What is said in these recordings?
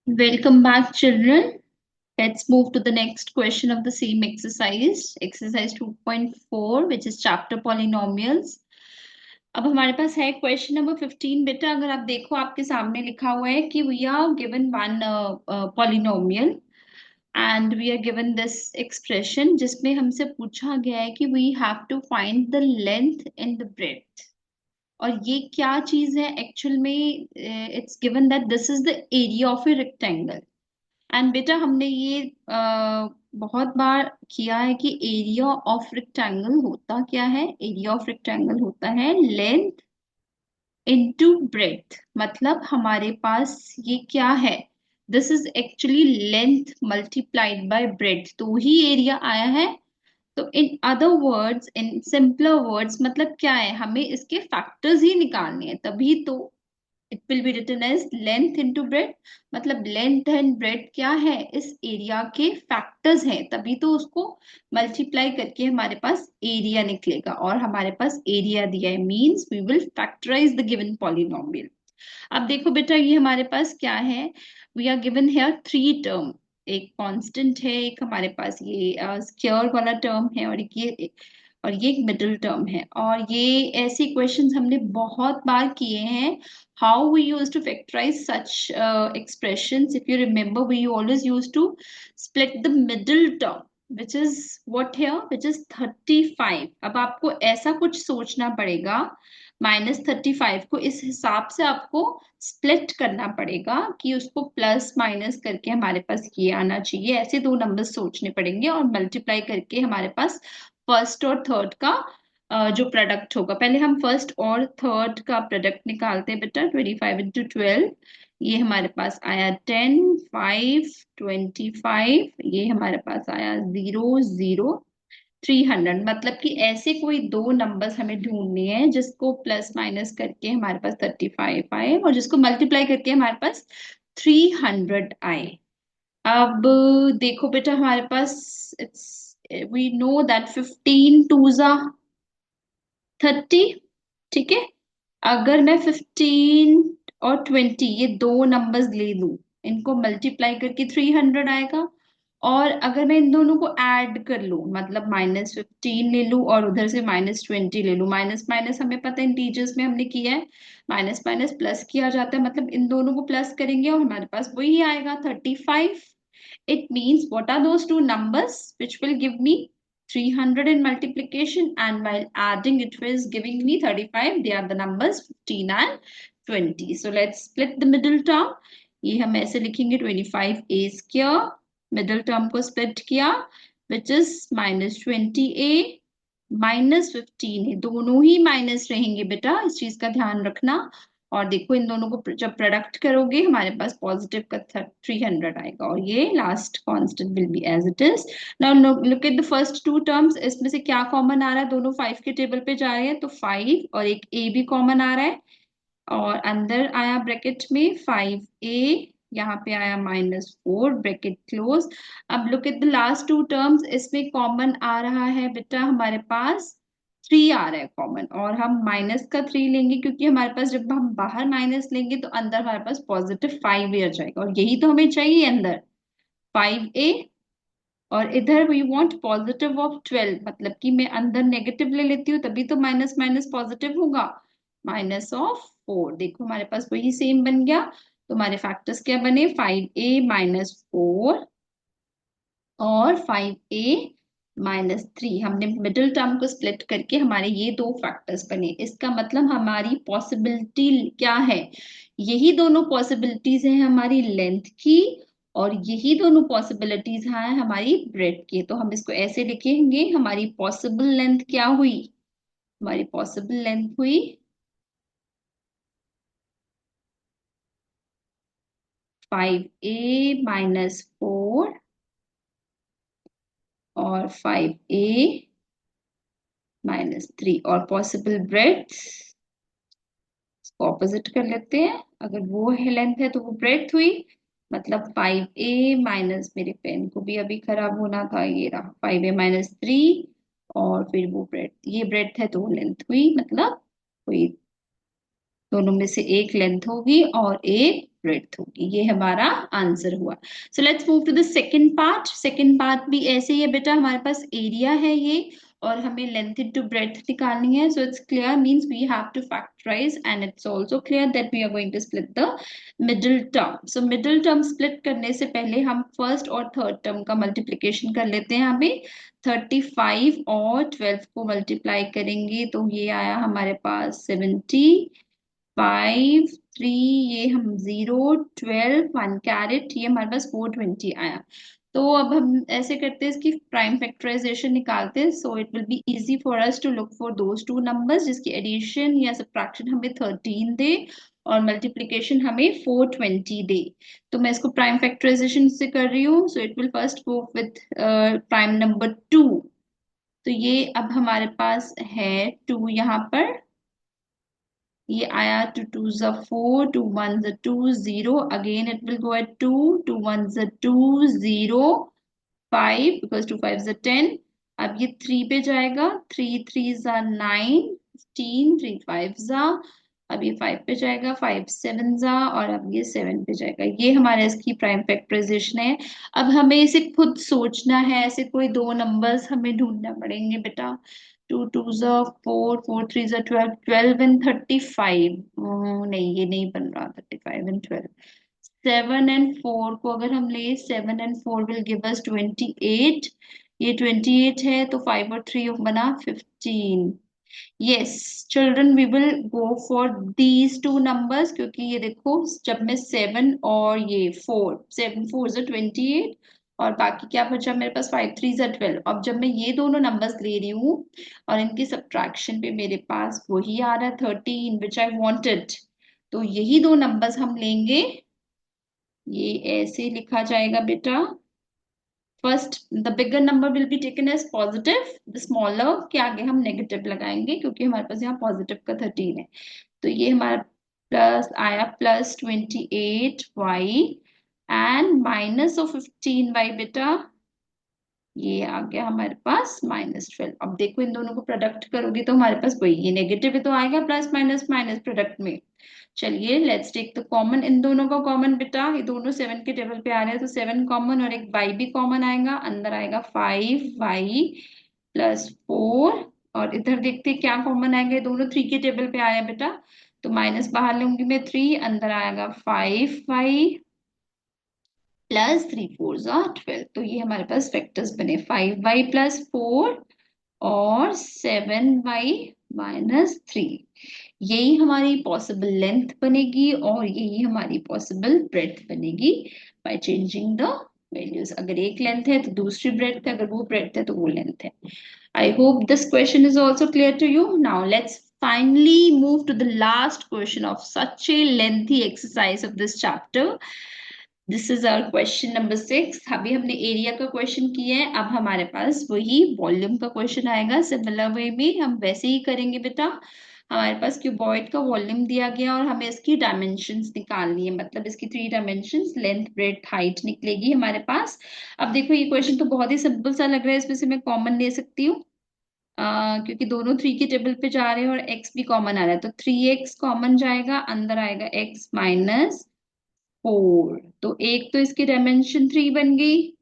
Welcome back, children. Let's move to the next question of the same exercise, exercise 2.4, which is chapter polynomials. अब हमारे पास है question number 15। बेटा अगर आप देखो, आपके सामने लिखा हुआ है कि we are given one polynomial and we are given this expression, जिसमें हमसे पूछा गया है कि we have to find the length in the breadth. और ये क्या चीज है एक्चुअल में? It's given that this is the area of a rectangle. And बेटा हमने ये बहुत बार किया है कि एरिया ऑफ रेक्टेंगल होता क्या है? एरिया ऑफ रेक्टेंगल होता है लेंथ इनटू ब्रेथ। मतलब हमारे पास ये क्या है? This is actually length multiplied by breath, तो ही एरिया आया है। तो in other words, in simpler words, मतलब क्या है, हमें इसके फैक्टर्स ही निकालने हैं, तभी तो it will be written as length into breadth. मतलब लेंथ एंड ब्रेड क्या है, इस एरिया के फैक्टर्स हैं, तभी तो उसको मल्टीप्लाई करके हमारे पास एरिया निकलेगा। और हमारे पास एरिया दिया है, means we will factorize the given polynomial. अब देखो बेटा, ये हमारे पास क्या है? We are given here three term. एक कांस्टेंट है, एक हमारे पास ये स्क्वायर वाला टर्म है, और ये एक मिडिल टर्म है। और ये ऐसे क्वेश्चंस हमने बहुत बार किए हैं। How we use to factorize such expressions? If you remember, we always used to split the middle term, which is what here, which is 35। अब आपको ऐसा कुछ सोचना पड़ेगा, -35 को इस हिसाब से आपको स्प्लिट करना पड़ेगा कि उसको प्लस माइनस करके हमारे पास ये आना चाहिए। ऐसे दो नंबर्स सोचने पड़ेंगे और मल्टीप्लाई करके हमारे पास फर्स्ट और थर्ड का जो प्रोडक्ट होगा। पहले हम फर्स्ट और थर्ड का प्रोडक्ट निकालते हैं बेटा। 25 × 12, ये हमारे पास आया 10, 5, 25, ये हमारे पास आया 0, 0, 300। मतलब कि ऐसे कोई दो नंबर्स हमें ढूंढने हैं जिसको प्लस माइनस करके हमारे पास 35 आए और जिसको मल्टीप्लाई करके हमारे पास 300 आए। अब देखो बेटा, हमारे पास इट्स वी नो दैट 15 2 ज़ा 30। ठीक है, अगर मैं 15 और 20 ये दो नंबर्स ले लूं, इनको मल्टीप्लाई करके 300 आएगा। और अगर मैं इन दोनों को ऐड कर लूं, मतलब -15 ले लूं और उधर से -20 ले लूं, माइनस माइनस हमें पता है इंटीजर्स में हमने किया है, माइनस माइनस प्लस किया जाता है। मतलब इन दोनों को प्लस करेंगे और हमारे पास वही आएगा 35। It means what are those two numbers which will give me 300 in multiplication, and while adding it was giving me 35. They are the numbers 15 and 20. So let's split the middle term. ये हम ऐसे लिखेंगे 25a², middle term को split किया, which is -20a -15 है। दोनों ही minus रहेंगे बेटा, इस चीज का ध्यान रखना। और देखो, इन दोनों को जब प्रोडक्ट करोगे हमारे पास पॉजिटिव का 300 आएगा, और ये last constant will be as it is. Now look at the first two terms. इसमें से क्या कॉमन आ रहा है? दोनों 5 के टेबल पे जा रहे हैं, तो 5 और एक a भी कॉमन आ रहा है। और अंदर आया ब्रैकेट में 5a, यहाँ पे आया -4, ब्रैकेट क्लोज। अब look at the last two terms. इसमें कॉमन आ रहा है बेटा हमारे पास 3 आ रहा है कॉमन, और हम माइनस का 3 लेंगे, क्योंकि हमारे पास जब हम बाहर माइनस लेंगे तो अंदर हमारे पास +5 आ जाएगा, और यही तो हमें चाहिए अंदर 5a। और इधर वी वांट +12, मतलब कि मैं अंदर नेगेटिव ले लेती हूँ तभी तो माइनस माइनस पॉजिटिव होगा, -4। देखो हमारे पास वही सेम बन गया। तो हमारे फैक्टर्स क्या बने? 5a - 4 और 5a - 3। हमने मिडिल टर्म को स्प्लिट करके हमारे ये दो फैक्टर्स बने। इसका मतलब हमारी पॉसिबिलिटी क्या है? यही दोनों पॉसिबिलिटीज हैं हमारी लेंथ की, और यही दोनों पॉसिबिलिटीज हैं हमारी ब्रेड की। तो हम इसको ऐसे लिखेंगे, हमारी पॉसिबल लेंथ क्या हुई? हमारी पॉसिबल लेंथ हुई 5a - 4 और 5a - 3। और पॉसिबल ब्रेड इसको ऑपोजिट कर लेते हैं। अगर वो है लेंथ है तो वो ब्रेड्थ हुई, मतलब 5a माइनस, मेरे पेन को भी अभी खराब होना था, ये रहा 5a - 3। और फिर वो ब्रेड, ये ब्रेड्थ है तो वो लेंथ हुई, मतलब कोई दोनों में से एक लेंथ होगी और एक ब्रेड्थ होगी। ये हमारा आंसर हुआ। So let's move to the second part. Second part भी ऐसे ही है बेटा, हमारे पास एरिया है ये और हमें लेंथ इनटू ब्रेड्थ निकालनी है। So it's clear, means we have to factorize and it's also clear that we are going to split the middle term. So middle term split करने से पहले हम फर्स्ट और थर्ड टर्म का multiplication कर लेते हैं। हमें 35 और 12 को मल्टीप्लाई करेंगे तो ये आया हमारे पास 75, 3, ये हम 0, 12, 1 कैरेट, ये हमारे पास 420 आया। तो अब हम ऐसे करते हैं, इसकी प्राइम फैक्टराइजेशन निकालते हैं। So it will be easy for us to look for those two numbers जिसकी एडिशन या सब्ट्रैक्शन हमें 13 दे और मल्टीप्लीकेशन हमें 420 दे। तो मैं इसको प्राइम फैक्टराइजेशन से कर रही हूँ। सो it will first go with prime number 2। तो ये अब हमारे पास है 2 यहाँ पर, ये आया 2 2s are 4, 2 1s are 2, 0, again it will go at 2, 2 1s are 2, 0, 5 because 2 5s are 10। अब ये 3 पे जाएगा, 3 3s are 9, 15, 3 5s are, अब ये 5 पे जाएगा, 5 7s are, और अब ये 7 पे जाएगा। ये हमारे इसकी प्राइम फैक्टराइजेशन है। अब हमें इसे खुद सोचना है, ऐसे कोई दो नंबर्स हमें ढूंढना पड़ेंगे बेटा। 2 2s are 4, 4 3s are 12, 12 and 35, नहीं ये नहीं बन रहा, 35 and 12। 7 and 4 को अगर हम ले, 7 and 4 will give us 28, ये 28 है तो 5 और 3 बना 15। yes children we will go for these two numbers, क्योंकि ये देखो जब मैं 7 और ये 4, 7 4 is 28 और बाकी क्या बचा मेरे पास, 5 3 is 12। अब जब मैं ये दोनों नंबर्स ले रही हूँ और इनकी सब्ट्रैक्शन पे मेरे पास वही आ रहा है 13 विच आई वांटेड, तो यही दो नंबर्स हम लेंगे। ये ऐसे लिखा जाएगा बेटा, first the bigger number will be taken as positive, the smaller के आगे हम नेगेटिव लगाएंगे क्योंकि हमारे पास यहाँ पॉजिटिव का 13 है। तो ये हमारा प्लस आया +28y एंड -15y बेटा, ये आ गया हमारे पास -12। अब देखो इन दोनों को प्रोडक्ट करोगे तो हमारे पास वही, ये नेगेटिव है तो आएगा प्लस माइनस माइनस प्रोडक्ट में। चलिए लेट्स टेक द कॉमन, इन दोनों का कॉमन बेटा, ये दोनों 7 के टेबल पे आ रहे हैं तो 7 कॉमन और एक y भी कॉमन आएगा, अंदर आएगा 5y +4, और इधर देखते हैं क्या कॉमन आएगा, ये दोनों 3 के टेबल पे आया बेटा, तो माइनस बाहर लूंगी मैं 3, अंदर आएगा 5y +3 4 12। तो ये हमारे पास वेक्टर्स बने 5y +4 और 7y -3। यही हमारी पॉसिबल लेंथ बनेगी और यही हमारी पॉसिबल ब्रेड्थ बनेगी बाय चेंजिंग द वैल्यूज। अगर एक लेंथ है तो दूसरी ब्रेड्थ है, अगर वो ब्रेड्थ है तो वो लेंथ है। I hope this question is also clear to you. Now let's finally move to the last question of such a lengthy exercise of this chapter. This is our question number 6। अभी हमने area का question किया है, अब हमारे पास वही volume का question आएगा। सिमिलर वे में हम वैसे ही करेंगे बेटा। हमारे पास क्यूबॉइड का वॉल्यूम दिया गया और हमें इसकी डायमेंशंस निकालनी है, मतलब इसकी 3 डायमेंशंस लेंथ ब्रेड्थ हाइट निकलेगी हमारे पास। अब देखो ये क्वेश्चन तो बहुत ही सिंपल सा लग रहा है, इसमें से मैं कॉमन ले सकती हूँ क्योंकि दोनों 3 के टेबल पे जा रहे हैं और x भी कॉमन आ रहा है, तो 3x कॉमन जाएगा, अंदर आएगा x -4। तो एक तो इसकी डायमेंशन 3 बन गई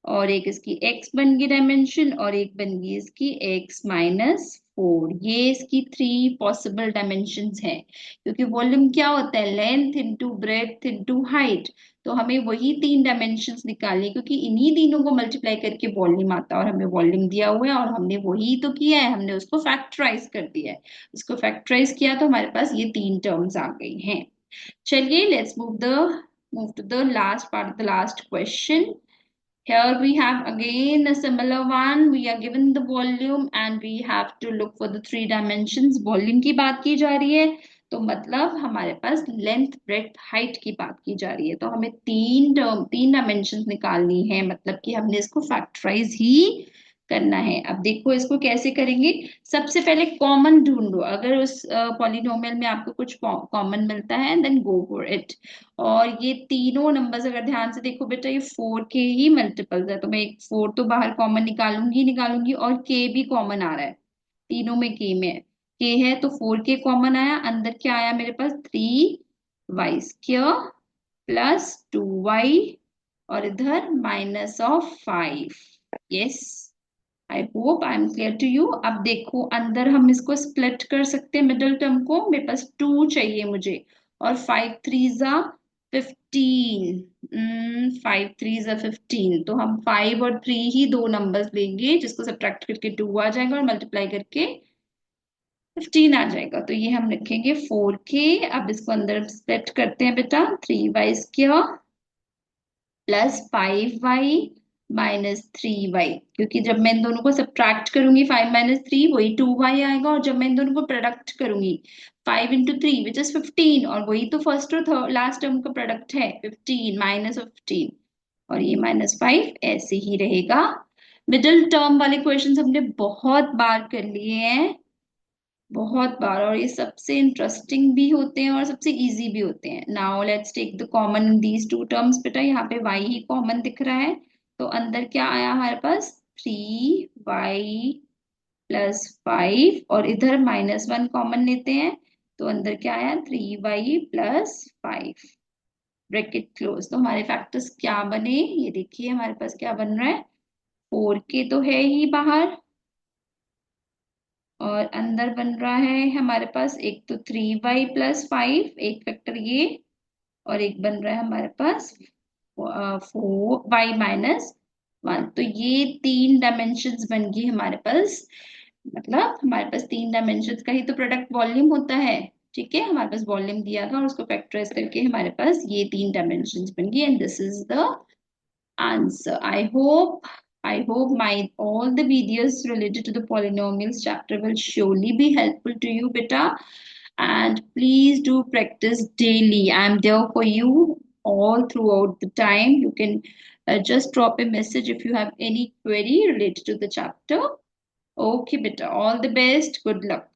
और एक इसकी x बन गई डायमेंशन और एक बन गई इसकी x -4। ये इसकी 3 पॉसिबल डायमेंशंस हैं, क्योंकि वॉल्यूम क्या होता है, length into breadth into height. तो हमें वही 3 डायमेंशंस निकालनी है, क्योंकि इन्हीं तीनों को मल्टीप्लाई करके वॉल्यूम आता है और हमें वॉल्यूम दिया हुआ है और हमने वही तो किया है, हमने उसको फैक्टराइज कर दिया है। उसको फैक्टराइज किया तो हमारे पास ये 3 टर्म्स आ गई हैं। चलिए let's move to the last part of the last question. Here we have again a similar one. We are given the volume and we have to look for the 3 dimensions. Volume की बात की जा रही है तो मतलब हमारे पास length breadth height की बात की जा रही है, तो हमें 3 डायमेंशंस निकालनी है, मतलब कि हमने इसको फैक्टराइज ही करना है। अब देखो इसको कैसे करेंगे। सबसे पहले कॉमन ढूंढो, अगर उस पॉलिनोमियल में आपको कुछ कॉमन मिलता है देन गो फॉर इट। और ये तीनों नंबर्स अगर ध्यान से देखो बेटा, ये 4 के ही मल्टीपल्स है, तो मैं एक 4 तो बाहर कॉमन निकालूंगी और के भी कॉमन आ रहा है, तीनों में के है तो 4 के कॉमन आया, अंदर क्या आया मेरे पास 3y स्क्वायर प्लस 2y और इधर minus of 5। Yes, I hope I am clear to you. अब देखो अंदर हम इसको स्प्लिट कर सकते हैं मिडिल टर्म को। मेरे पास 2 चाहिए मुझे, और 5 3 जा 15। 5 3 जा 15, तो हम 5 और 3 ही दो नंबर्स लेंगे, जिसको सब्ट्रैक्ट करके 2 आ जाएगा और मल्टीप्लाई करके 15 आ जाएगा। तो ये हम लिखेंगे 4k। अब इसको अंदर स्प्लिट करते हैं बेटा। 3y² plus 5y minus 3y, क्योंकि जब मैं इन दोनों को सब्ट्रैक्ट करूंगी 5 - 3 वही 2y आएगा, और जब मैं इन दोनों को प्रोडक्ट करूंगी 5 × 3 विच इज 15, और वही तो फर्स्ट और थर्ड लास्ट टर्म का प्रोडक्ट है 15 माइनस ऑफ 15, और ये -5 ऐसे ही रहेगा। मिडिल टर्म वाले क्वेश्चन हमने बहुत बार कर लिए हैं, बहुत बार, और ये सबसे इंटरेस्टिंग भी होते हैं और सबसे इजी भी होते हैं। Now let's take the common in these two terms. बेटा यहाँ पे y ही कॉमन दिख रहा है, तो अंदर क्या आया हमारे पास 3y प्लस 5, और इधर -1 कॉमन लेते हैं, तो अंदर क्या आया 3y प्लस 5, ब्रैकेट क्लोज। तो हमारे फैक्टर्स क्या बने, ये देखिए हमारे पास क्या बन रहा है। 4k तो है ही बाहर, और अंदर बन रहा है हमारे पास एक तो 3y प्लस 5, एक फैक्टर ये, और एक बन रहा है हमारे पास 4y - 1। तो ये 3 डायमेंशंस बन गई हमारे पास। मतलब हमारे पास 3 डायमेंशंस का ही तो प्रोडक्ट वॉल्यूम होता है। ठीक है, हमारे पास वॉल्यूम दिया था और उसको फैक्टराइज करके हमारे पास ये 3 डायमेंशंस बन गई, and this is the answer. I hope my all the videos related to the polynomials chapter will surely be helpful to you, beta. And please do practice daily. I am there for you all throughout the time. You can just drop a message if you have any query related to the chapter. Okay, beta. All the best. Good luck.